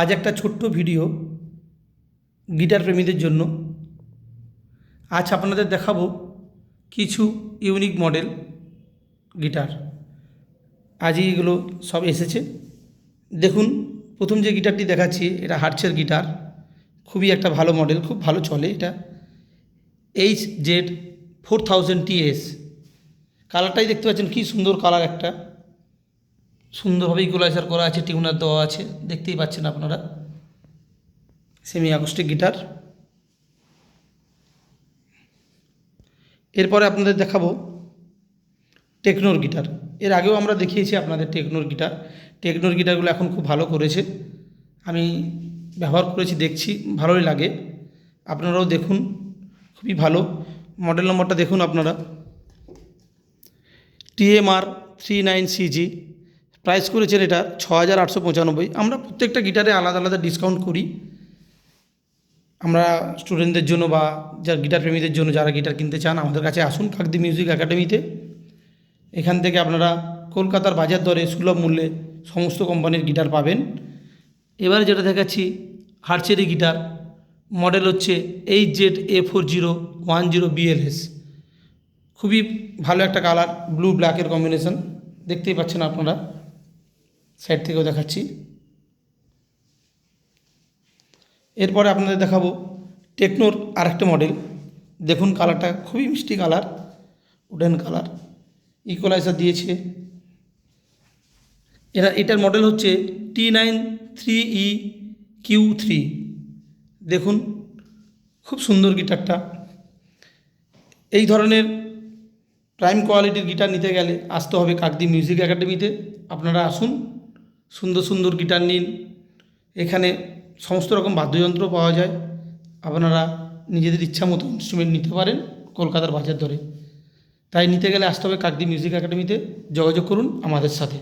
আজ একটা ছোট্ট ভিডিও গিটার প্রেমীদের জন্য। আজ আপনাদের দেখাবো কিছু ইউনিক মডেল গিটার। আজই এগুলো সব এসেছে। দেখুন, প্রথম যে গিটারটি দেখাচ্ছি এটা হার্টসের গিটার। খুবই একটা ভালো মডেল, খুব ভালো চলে এটা। HZ4000TS। কালারটাই দেখতে পাচ্ছেন, কী সুন্দর কালার একটা। সুন্দরভাবে ইকুয়ালাইজার করা আছে, টিউনার দেওয়া আছে, দেখতেই পাচ্ছেন আপনারা। Semi acoustic guitar. এরপরে আপনাদের দেখাবো টেকনোর গিটার। এর আগেও আমরা দেখিয়েছি আপনাদের টেকনোর গিটার। টেকনোর গিটারগুলো এখন খুব ভালো করেছে, আমি ব্যবহার করেছি, দেখছি ভালোই লাগে। আপনারাও দেখুন, খুবই ভালো। মডেল নম্বরটা দেখুন আপনারা, TMR39CG। প্রাইস করেছেন এটা 6895। আমরা প্রত্যেকটা গিটারে আলাদা আলাদা ডিসকাউন্ট করি। আমরা স্টুডেন্টদের জন্য বা যারা গিটার প্রেমীদের জন্য, যারা গিটার কিনতে চান আমাদের কাছে আসুন কাকদ্বীপ মিউজিক একাডেমিতে। এখান থেকে আপনারা কলকাতার বাজার দরে সুলভ মূল্যে সমস্ত কোম্পানির গিটার পাবেন। এবারে যেটা দেখাচ্ছি হার্টসেরই গিটার, মডেল হচ্ছে HZA4010BLS। খুবই ভালো একটা কালার, ব্লু ব্ল্যাকের কম্বিনেশন, দেখতেই পাচ্ছেন আপনারা। সাইড থেকেও দেখাচ্ছি। এরপরে আপনাদের দেখাবো টেকনোর আরেকটা মডেল। দেখুন কালারটা খুবই মিষ্টি কালার, উডেন কালার, ইকুয়ালাইজার দিয়েছে। এটার মডেল হচ্ছে T93EQ3। দেখুন খুব সুন্দর গিটারটা। এই ধরনের প্রাইম কোয়ালিটির গিটার নিতে গেলে আসতে হবে কাকদ্বীপ মিউজিক একাডেমিতে। আপনারা আসুন, সুন্দর সুন্দর গিটার নিন। এখানে সমস্ত রকম বাদ্যযন্ত্র পাওয়া যায়, আপনারা নিজেদের ইচ্ছা মতো ইনস্ট্রুমেন্ট নিতে পারেন কলকাতার বাজার দরে। তাই নিতে গেলে আসতে হবে কাকদ্বীপ মিউজিক একাডেমিতে। যোগাযোগ করুন আমাদের সাথে।